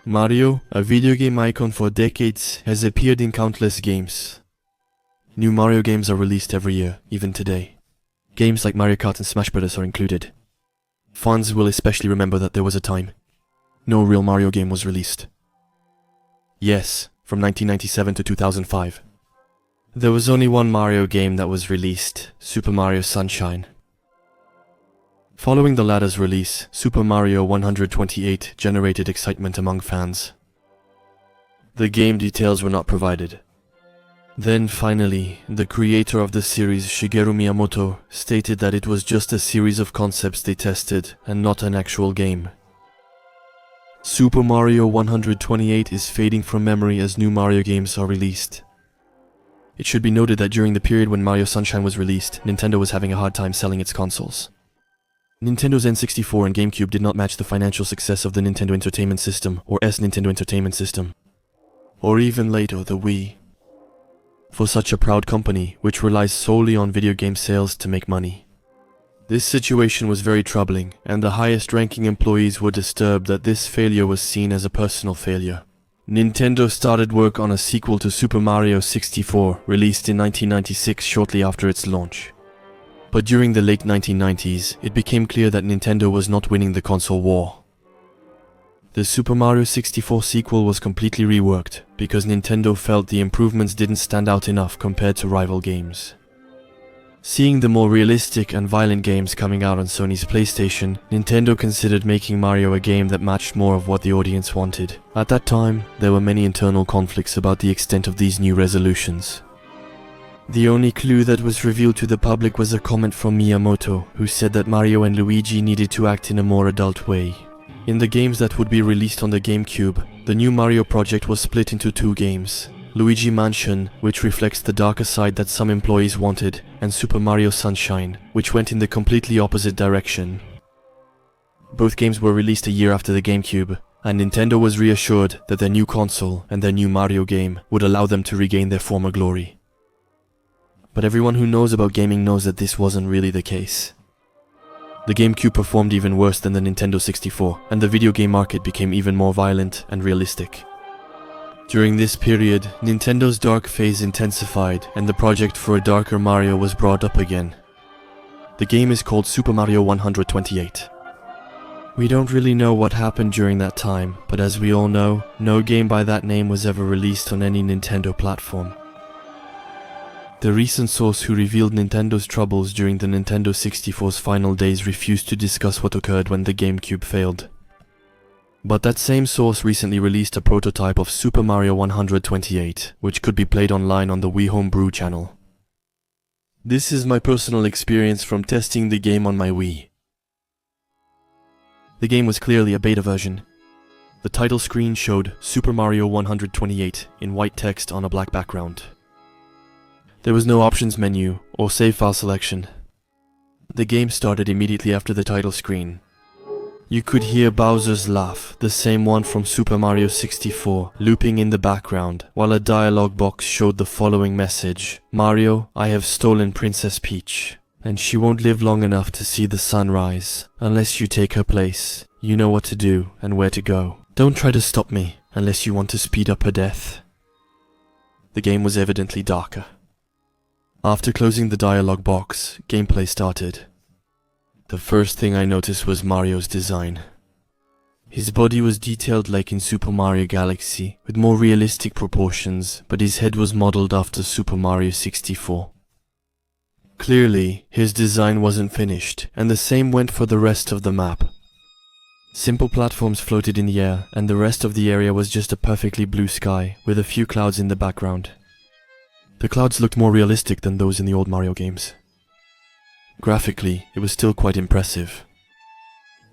Mario, a video game icon for decades, has appeared in countless games. New Mario games are released every year, even today. Games like Mario Kart and Smash Bros. Are included. Fans will especially remember that there was a time no real Mario game was released. Yes, from 1997 to 2005. There was only one Mario game that was released, Super Mario Sunshine. Following the latter's release, Super Mario 128 generated excitement among fans. The game details were not provided. Then finally, the creator of the series, Shigeru Miyamoto, stated that it was just a series of concepts they tested and not an actual game. Super Mario 128 is fading from memory as new Mario games are released. It should be noted that during the period when Mario Sunshine was released, Nintendo was having a hard time selling its consoles. Nintendo's N64 and GameCube did not match the financial success of the Nintendo Entertainment System or Nintendo Entertainment System, or even later the Wii. For such a proud company, which relies solely on video game sales to make money. This situation was very troubling, and the highest-ranking employees were disturbed that this failure was seen as a personal failure. Nintendo started work on a sequel to Super Mario 64, released in 1996 shortly after its launch. But during the late 1990s, it became clear that Nintendo was not winning the console war. The Super Mario 64 sequel was completely reworked, because Nintendo felt the improvements didn't stand out enough compared to rival games. Seeing the more realistic and violent games coming out on Sony's PlayStation, Nintendo considered making Mario a game that matched more of what the audience wanted. At that time, there were many internal conflicts about the extent of these new resolutions. The only clue that was revealed to the public was a comment from Miyamoto, who said that Mario and Luigi needed to act in a more adult way. In the games that would be released on the GameCube, the new Mario project was split into two games: Luigi Mansion, which reflects the darker side that some employees wanted, and Super Mario Sunshine, which went in the completely opposite direction. Both games were released a year after the GameCube, and Nintendo was reassured that their new console and their new Mario game would allow them to regain their former glory. But everyone who knows about gaming knows that this wasn't really the case. The GameCube performed even worse than the Nintendo 64, and the video game market became even more violent and realistic. During this period, Nintendo's dark phase intensified, and the project for a darker Mario was brought up again. The game is called Super Mario 128. We don't really know what happened during that time, but as we all know, no game by that name was ever released on any Nintendo platform. The recent source who revealed Nintendo's troubles during the Nintendo 64's final days refused to discuss what occurred when the GameCube failed. But that same source recently released a prototype of Super Mario 128, which could be played online on the Wii Homebrew channel. This is my personal experience from testing the game on my Wii. The game was clearly a beta version. The title screen showed Super Mario 128 in white text on a black background. There was no options menu or save file selection. The game started immediately after the title screen. You could hear Bowser's laugh, the same one from Super Mario 64, looping in the background, while a dialogue box showed the following message: "Mario, I have stolen Princess Peach, and she won't live long enough to see the sunrise, unless you take her place. You know what to do and where to go. Don't try to stop me, unless you want to speed up her death." The game was evidently darker. After closing the dialogue box, gameplay started. The first thing I noticed was Mario's design. His body was detailed like in Super Mario Galaxy, with more realistic proportions, but his head was modeled after Super Mario 64. Clearly, his design wasn't finished, and the same went for the rest of the map. Simple platforms floated in the air, and the rest of the area was just a perfectly blue sky, with a few clouds in the background. The clouds looked more realistic than those in the old Mario games. Graphically, it was still quite impressive.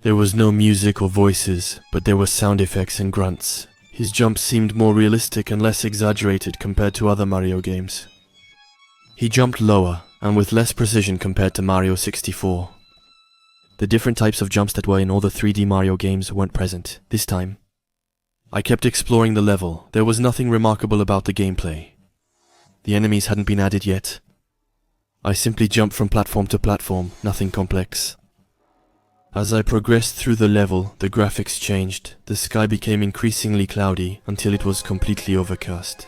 There was no music or voices, but there were sound effects and grunts. His jumps seemed more realistic and less exaggerated compared to other Mario games. He jumped lower, and with less precision compared to Mario 64. The different types of jumps that were in all the 3D Mario games weren't present, this time. I kept exploring the level. There was nothing remarkable about the gameplay. The enemies hadn't been added yet. I simply jumped from platform to platform, nothing complex. As I progressed through the level, the graphics changed. The sky became increasingly cloudy until it was completely overcast.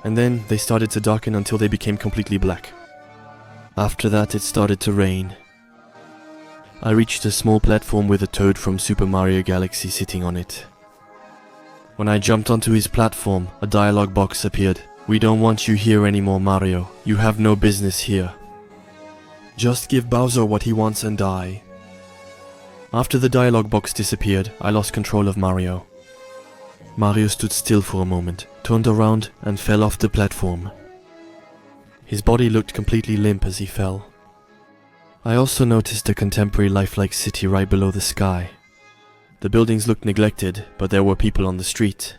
And then they started to darken until they became completely black. After that, it started to rain. I reached a small platform with a toad from Super Mario Galaxy sitting on it. When I jumped onto his platform, a dialogue box appeared. "We don't want you here anymore, Mario. You have no business here. Just give Bowser what he wants and die." After the dialogue box disappeared, I lost control of Mario. Mario stood still for a moment, turned around and fell off the platform. His body looked completely limp as he fell. I also noticed a contemporary lifelike city right below the sky. The buildings looked neglected, but there were people on the street.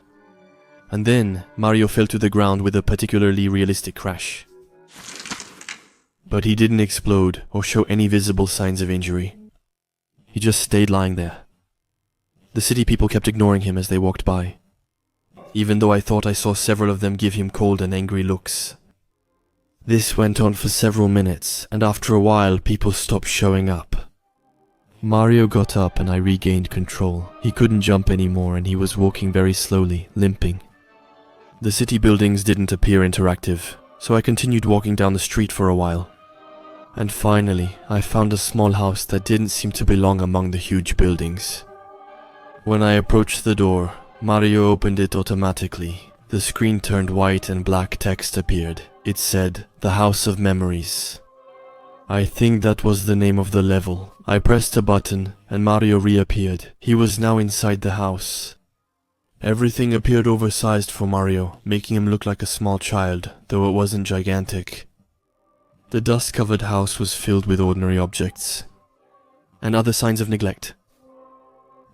And then, Mario fell to the ground with a particularly realistic crash. But he didn't explode or show any visible signs of injury. He just stayed lying there. The city people kept ignoring him as they walked by, even though I thought I saw several of them give him cold and angry looks. This went on for several minutes, and after a while people stopped showing up. Mario got up and I regained control. He couldn't jump anymore and he was walking very slowly, limping. The city buildings didn't appear interactive, so I continued walking down the street for a while. And finally, I found a small house that didn't seem to belong among the huge buildings. When I approached the door, Mario opened it automatically. The screen turned white and black text appeared. It said, "The House of Memories." I think that was the name of the level. I pressed a button and Mario reappeared. He was now inside the house. Everything appeared oversized for Mario, making him look like a small child, though it wasn't gigantic. The dust-covered house was filled with ordinary objects, and other signs of neglect.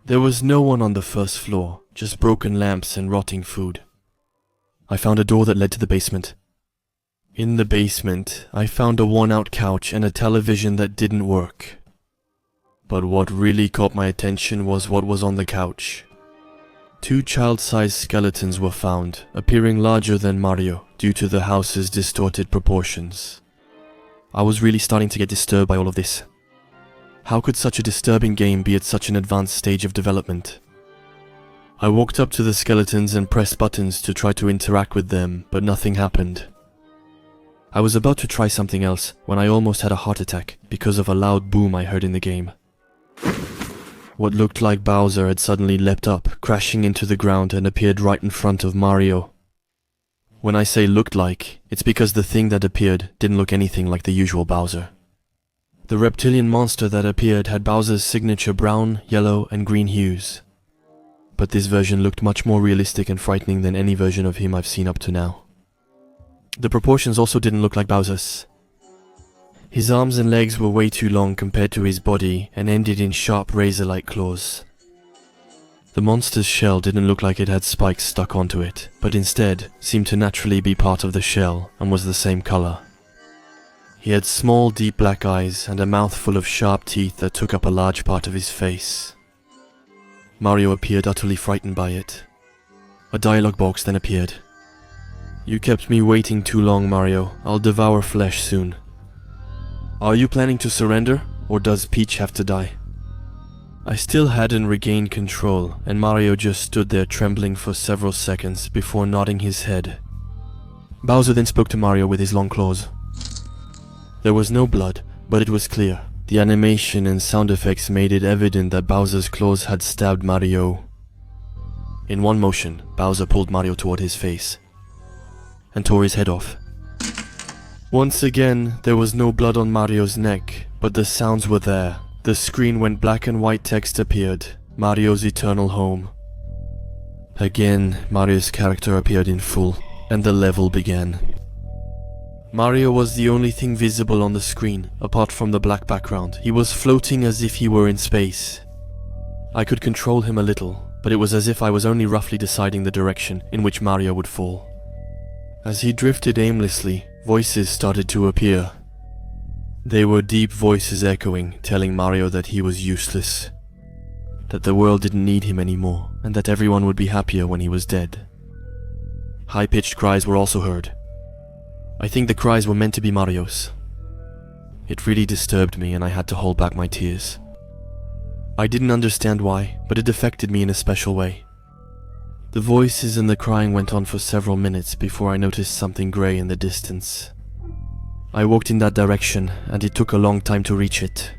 There was no one on the first floor, just broken lamps and rotting food. I found a door that led to the basement. In the basement, I found a worn-out couch and a television that didn't work. But what really caught my attention was what was on the couch. 2 child-sized skeletons were found, appearing larger than Mario due to the house's distorted proportions. I was really starting to get disturbed by all of this. How could such a disturbing game be at such an advanced stage of development? I walked up to the skeletons and pressed buttons to try to interact with them, but nothing happened. I was about to try something else when I almost had a heart attack because of a loud boom I heard in the game. What looked like Bowser had suddenly leapt up, crashing into the ground and appeared right in front of Mario. When I say looked like, it's because the thing that appeared didn't look anything like the usual Bowser. The reptilian monster that appeared had Bowser's signature brown, yellow, and green hues. But this version looked much more realistic and frightening than any version of him I've seen up to now. The proportions also didn't look like Bowser's. His arms and legs were way too long compared to his body and ended in sharp razor-like claws. The monster's shell didn't look like it had spikes stuck onto it, but instead seemed to naturally be part of the shell and was the same color. He had small, deep black eyes and a mouth full of sharp teeth that took up a large part of his face. Mario appeared utterly frightened by it. A dialogue box then appeared. "You kept me waiting too long, Mario. I'll devour flesh soon. Are you planning to surrender, or does Peach have to die?" I still hadn't regained control, and Mario just stood there trembling for several seconds before nodding his head. Bowser then spoke to Mario with his long claws. There was no blood, but it was clear. The animation and sound effects made it evident that Bowser's claws had stabbed Mario. In one motion, Bowser pulled Mario toward his face and tore his head off. Once again, there was no blood on Mario's neck, but the sounds were there. The screen when black and white text appeared, Mario's eternal home. Again, Mario's character appeared in full, and the level began. Mario was the only thing visible on the screen, apart from the black background. He was floating as if he were in space. I could control him a little, but it was as if I was only roughly deciding the direction in which Mario would fall. As he drifted aimlessly, voices started to appear. They were deep voices echoing, telling Mario that he was useless, that the world didn't need him anymore, and that everyone would be happier when he was dead. High-pitched cries were also heard. I think the cries were meant to be Mario's. It really disturbed me and I had to hold back my tears. I didn't understand why, but it affected me in a special way. The voices and the crying went on for several minutes before I noticed something grey in the distance. I walked in that direction, and it took a long time to reach it.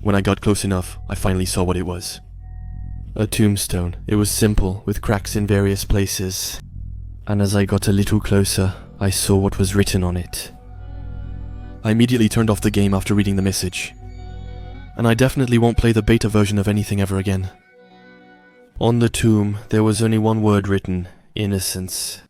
When I got close enough, I finally saw what it was. A tombstone. It was simple, with cracks in various places. And as I got a little closer, I saw what was written on it. I immediately turned off the game after reading the message. And I definitely won't play the beta version of anything ever again. On the tomb, there was only one word written: innocence.